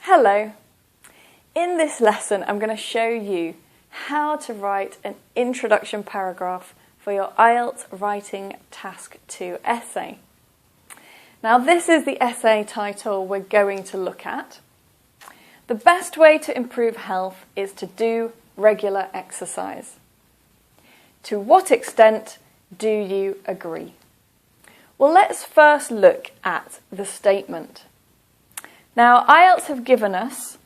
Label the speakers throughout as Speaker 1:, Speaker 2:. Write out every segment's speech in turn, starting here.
Speaker 1: Hello. In this lesson, I'm going to show you how to write an introduction paragraph for your IELTS Writing Task 2 essay. Now, this is the essay title we're going to look at. The best way to improve health is to do regular exercise. To what extent do you agree? Well, let's first look at the statement. Now, IELTS have given us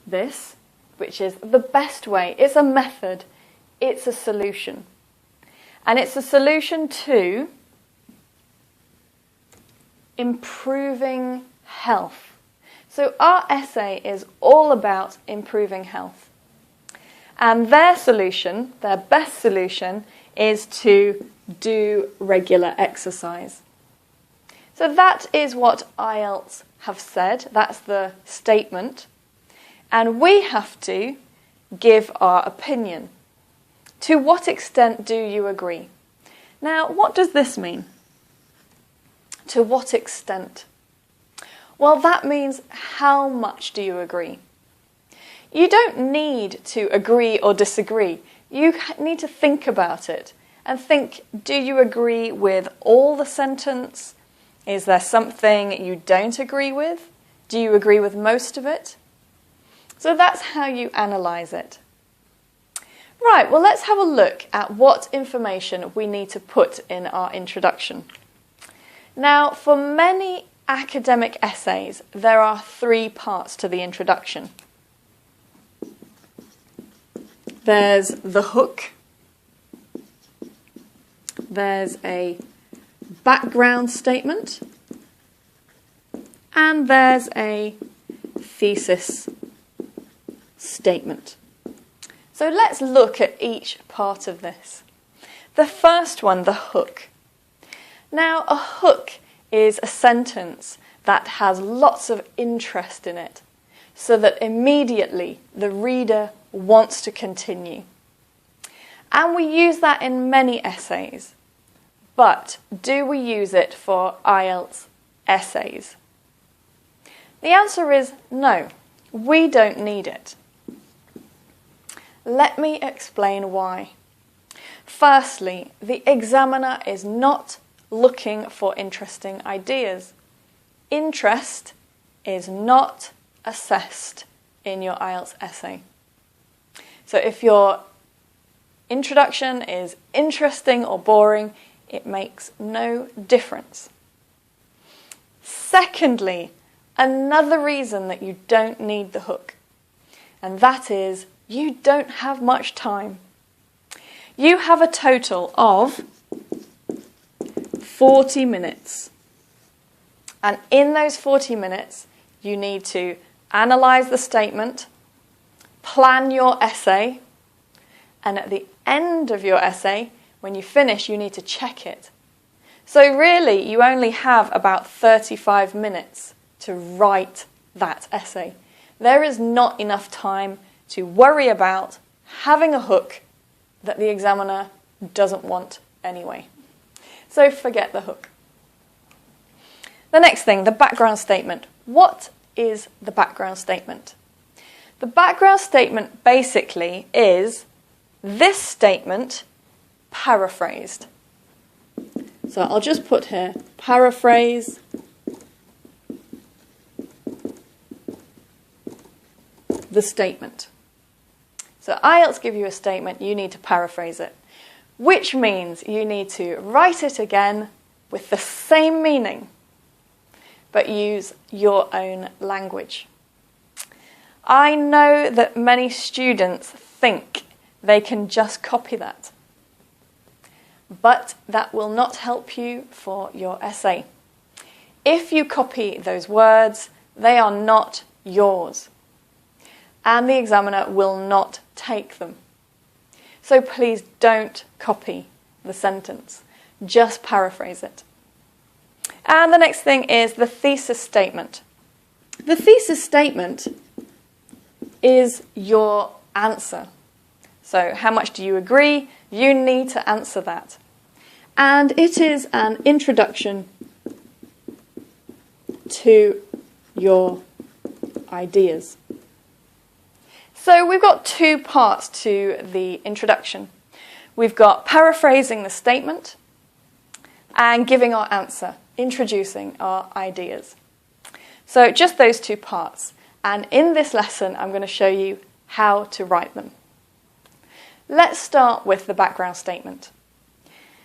Speaker 1: this, which is the best way. It's a method. It's a solution. And it's a solution to improving health. So our essay is all about improving health. And their solution, their best solution, is to do regular exercise. So that is what IELTS have said. That's the statement. And we have to give our opinion. To what extent do you agree? Now, what does this mean? To what extent? Well, that means how much do you agree? You don't need to agree or disagree. You need to think about it and think, do you agree with all the sentence? Is there something you don't agree with? Do you agree with most of it? So that's how you analyse it. Right, well, let's have a look at what information we need to put in our introduction. Now, for many academic essays, there are 3 parts to the introduction. There's the hook. There's a background statement. And there's a thesis statement. So let's look at each part of this. The first one, the hook. Now, a hook is a sentence that has lots of interest in it, so that immediately the reader wants to continue. And we use that in many essays. But do we use it for IELTS essays? The answer is no, we don't need it. Let me explain why. Firstly, the examiner is not looking for interesting ideas. Interest is not assessed in your IELTS essay. So if your introduction is interesting or boring, it makes no difference. Secondly, another reason that you don't need the hook, and that is you don't have much time. You have a total of 40 minutes. And in those 40 minutes, you need to analyse the statement, plan your essay, and at the end of your essay, when you finish, you need to check it. So really, you only have about 35 minutes to write that essay. There is not enough time to worry about having a hook that the examiner doesn't want anyway. So forget the hook. The next thing, the background statement. What is the background statement? The background statement basically is this statement paraphrased. So I'll just put here, paraphrase the statement. So IELTS give you a statement, you need to paraphrase it, which means you need to write it again with the same meaning, but use your own language. I know that many students think they can just copy that, but that will not help you for your essay. If you copy those words, they are not yours, and the examiner will not take them. So please don't copy the sentence, just paraphrase it. And the next thing is the thesis statement. The thesis statement is your answer. So how much do you agree? You need to answer that. And it is an introduction to your ideas. So we've got two parts to the introduction. We've got paraphrasing the statement and giving our answer, introducing our ideas. So just those two parts. And in this lesson, I'm going to show you how to write them. Let's start with the background statement.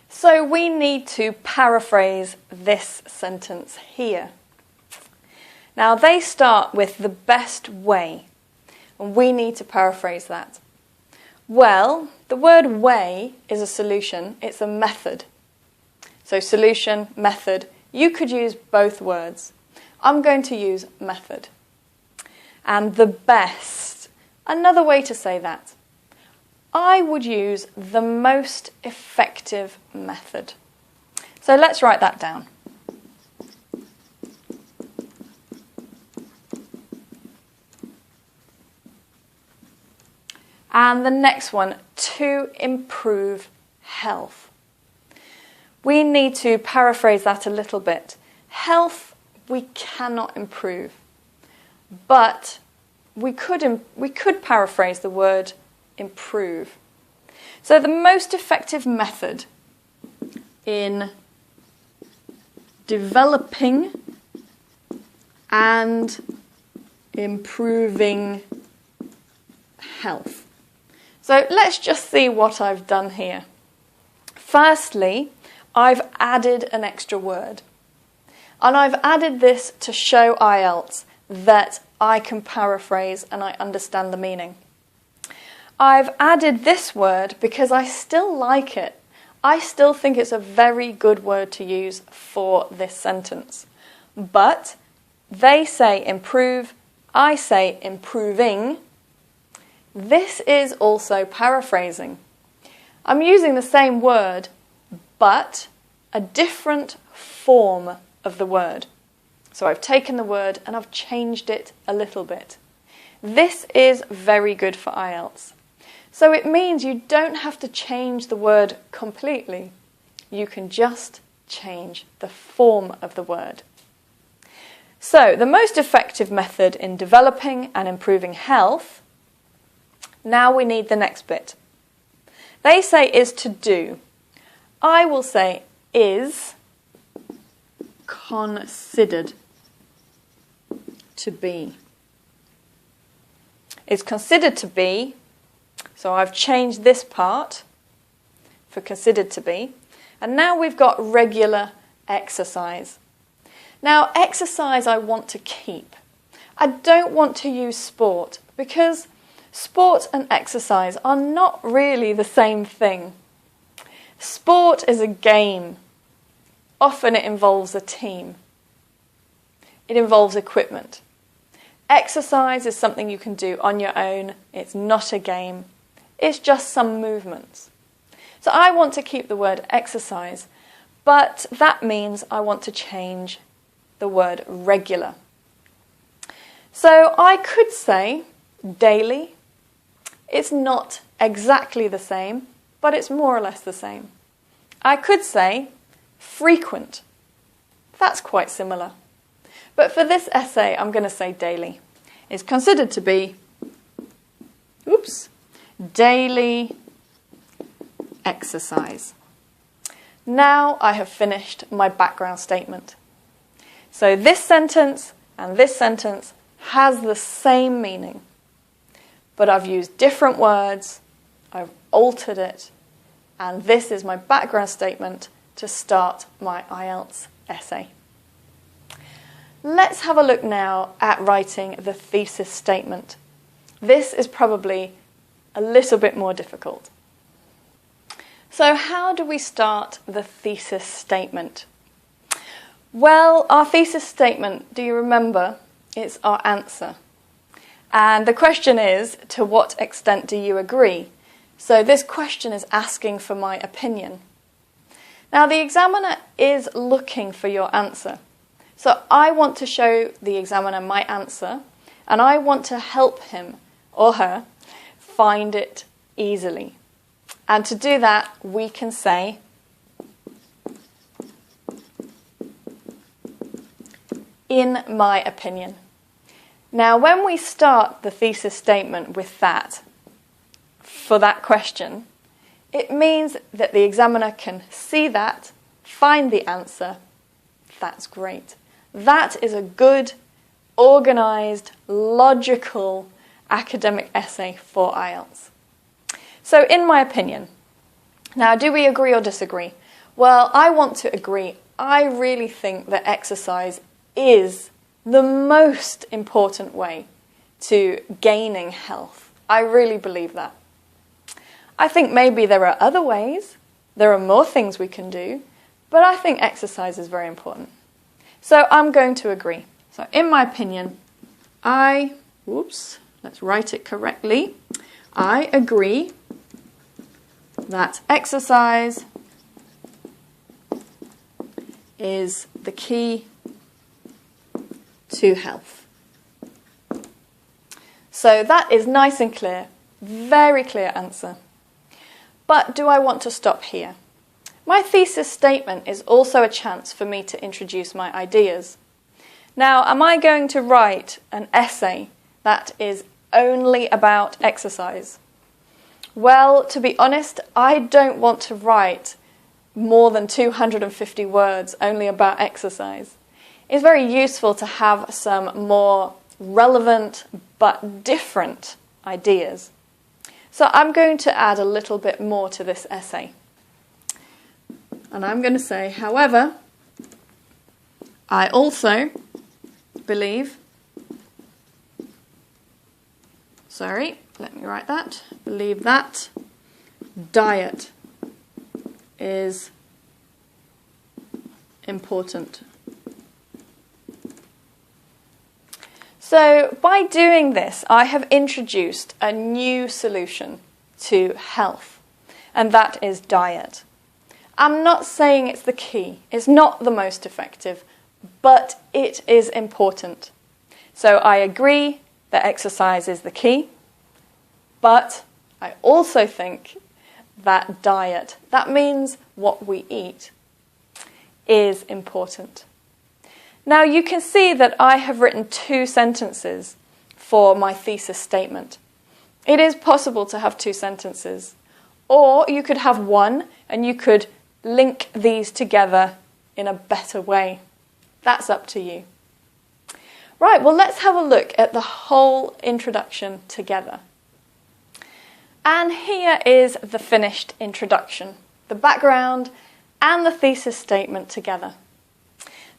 Speaker 1: So we need to paraphrase this sentence here. Now they start with the best way, and we need to paraphrase that. Well, the word way is a solution, it's a method. So solution, method, you could use both words. I'm going to use method. And the best, another way to say that. I would use the most effective method. So let's write that down. And the next one, to improve health. We need to paraphrase that a little bit. Health, we cannot improve. But we could paraphrase the word improve. So the most effective method in developing and improving health. So let's just see what I've done here. Firstly, I've added an extra word. And I've added this to show IELTS that I can paraphrase and I understand the meaning. I've added this word because I still like it. I still think it's a very good word to use for this sentence. But they say improve, I say improving. This is also paraphrasing. I'm using the same word, but a different form of the word. So I've taken the word and I've changed it a little bit. This is very good for IELTS. So it means you don't have to change the word completely. You can just change the form of the word. So the most effective method in developing and improving health. Now we need the next bit. They say is to do. I will say is considered to be. Is considered to be, so I've changed this part for considered to be. And now we've got regular exercise. Now exercise I want to keep. I don't want to use sport because sport and exercise are not really the same thing. Sport is a game. Often it involves a team. It involves equipment. Exercise is something you can do on your own. It's not a game. It's just some movements. So I want to keep the word exercise, but that means I want to change the word regular. So I could say daily. It's not exactly the same, but it's more or less the same. I could say frequent. That's quite similar. But for this essay, I'm going to say daily. It's considered to be, daily exercise. Now I have finished my background statement. So this sentence and this sentence has the same meaning. But I've used different words, I've altered it, and this is my background statement to start my IELTS essay. Let's have a look now at writing the thesis statement. This is probably a little bit more difficult. So how do we start the thesis statement? Well, our thesis statement, do you remember? It's our answer. And the question is, to what extent do you agree? So this question is asking for my opinion. Now the examiner is looking for your answer. So I want to show the examiner my answer, and I want to help him or her find it easily. And to do that, we can say, in my opinion. Now, when we start the thesis statement with that, for that question, it means that the examiner can see that, find the answer. That's great. That is a good, organised, logical academic essay for IELTS. So, in my opinion, now do we agree or disagree? Well, I want to agree. I really think that exercise is the most important way to gaining health. I really believe that. I think maybe there are other ways, there are more things we can do, but I think exercise is very important. So I'm going to agree. So in my opinion, let's write it correctly. I agree that exercise is the key to health. So that is nice and clear, very clear answer. But do I want to stop here? My thesis statement is also a chance for me to introduce my ideas. Now, am I going to write an essay that is only about exercise? Well, to be honest, I don't want to write more than 250 words only about exercise. It's very useful to have some more relevant but different ideas. So I'm going to add a little bit more to this essay. And I'm going to say, however, I also believe, believe that diet is important. So by doing this, I have introduced a new solution to health, and that is diet. I'm not saying it's the key, it's not the most effective, but it is important. So I agree that exercise is the key, but I also think that diet, that means what we eat, is important. Now you can see that I have written 2 sentences for my thesis statement. It is possible to have 2 sentences, or you could have one and you could link these together in a better way. That's up to you. Right, well let's have a look at the whole introduction together. And here is the finished introduction, the background and the thesis statement together.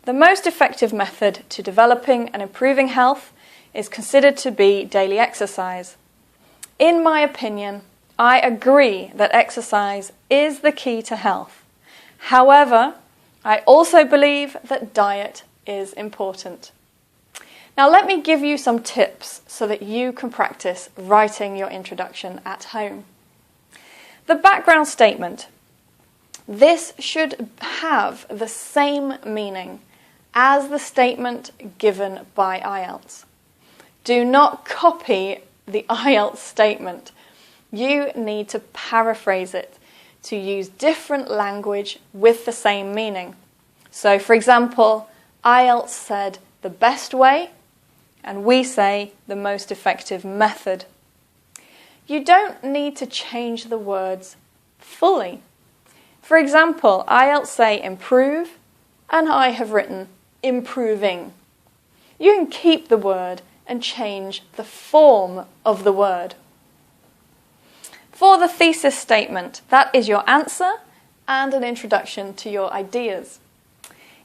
Speaker 1: The most effective method to developing and improving health is considered to be daily exercise. In my opinion, I agree that exercise is the key to health. However, I also believe that diet is important. Now let me give you some tips so that you can practice writing your introduction at home. The background statement. This should have the same meaning as the statement given by IELTS. Do not copy the IELTS statement. You need to paraphrase it to use different language with the same meaning. So, for example, IELTS said the best way, and we say the most effective method. You don't need to change the words fully. For example, IELTS say improve, and I have written improving. You can keep the word and change the form of the word. For the thesis statement, that is your answer and an introduction to your ideas.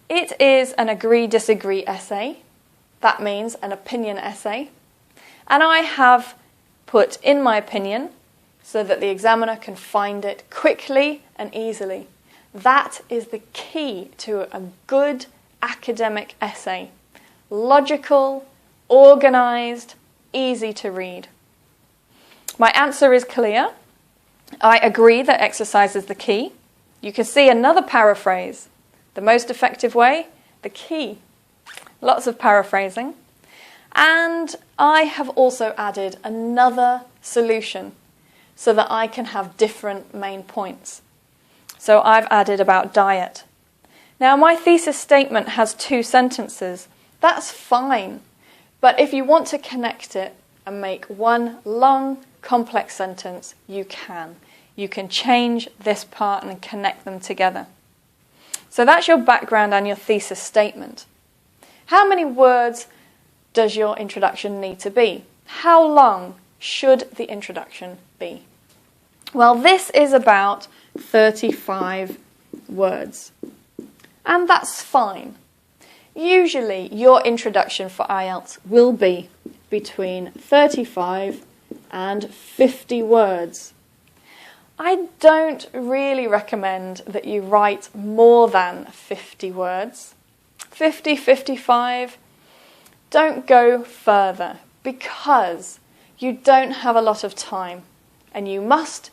Speaker 1: It is an agree-disagree essay. That means an opinion essay. And I have put in my opinion so that the examiner can find it quickly and easily. That is the key to a good academic essay. Logical, organised, easy to read. My answer is clear. I agree that exercise is the key. You can see another paraphrase. The most effective way, the key. Lots of paraphrasing. And I have also added another solution so that I can have different main points. So I've added about diet. Now my thesis statement has 2 sentences. That's fine. But if you want to connect it and make one long, complex sentence, you can. You can change this part and connect them together. So that's your background and your thesis statement. How many words does your introduction need to be? How long should the introduction be? Well, this is about 35 words. And that's fine. Usually, your introduction for IELTS will be between 35 and 50 words. I don't really recommend that you write more than 50 words. 50, 55, don't go further because you don't have a lot of time and you must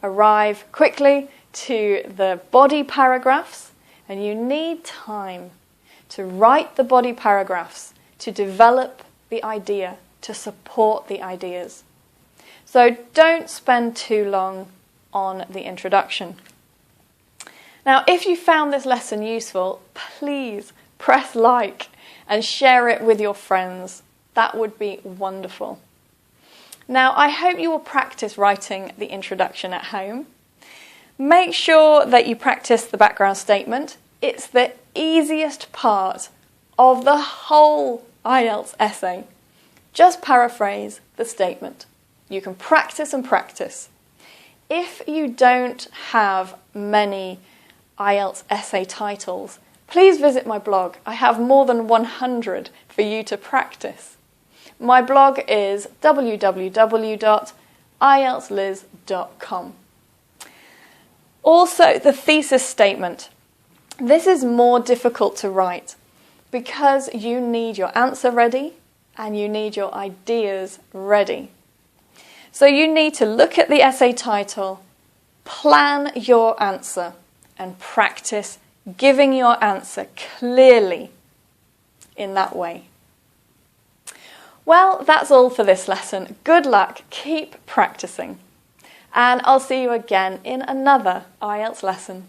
Speaker 1: arrive quickly to the body paragraphs and you need time to write the body paragraphs, to develop the idea, to support the ideas. So don't spend too long on the introduction. Now, if you found this lesson useful, please press like and share it with your friends. That would be wonderful. Now, I hope you will practice writing the introduction at home. Make sure that you practice the background statement. It's the easiest part of the whole IELTS essay. Just paraphrase the statement. You can practice and practice. If you don't have many IELTS essay titles, please visit my blog. I have more than 100 for you to practice. My blog is www.ieltsliz.com. Also, the thesis statement. This is more difficult to write because you need your answer ready and you need your ideas ready. So you need to look at the essay title, plan your answer, and practice giving your answer clearly in that way. Well, that's all for this lesson. Good luck, keep practicing, and I'll see you again in another IELTS lesson.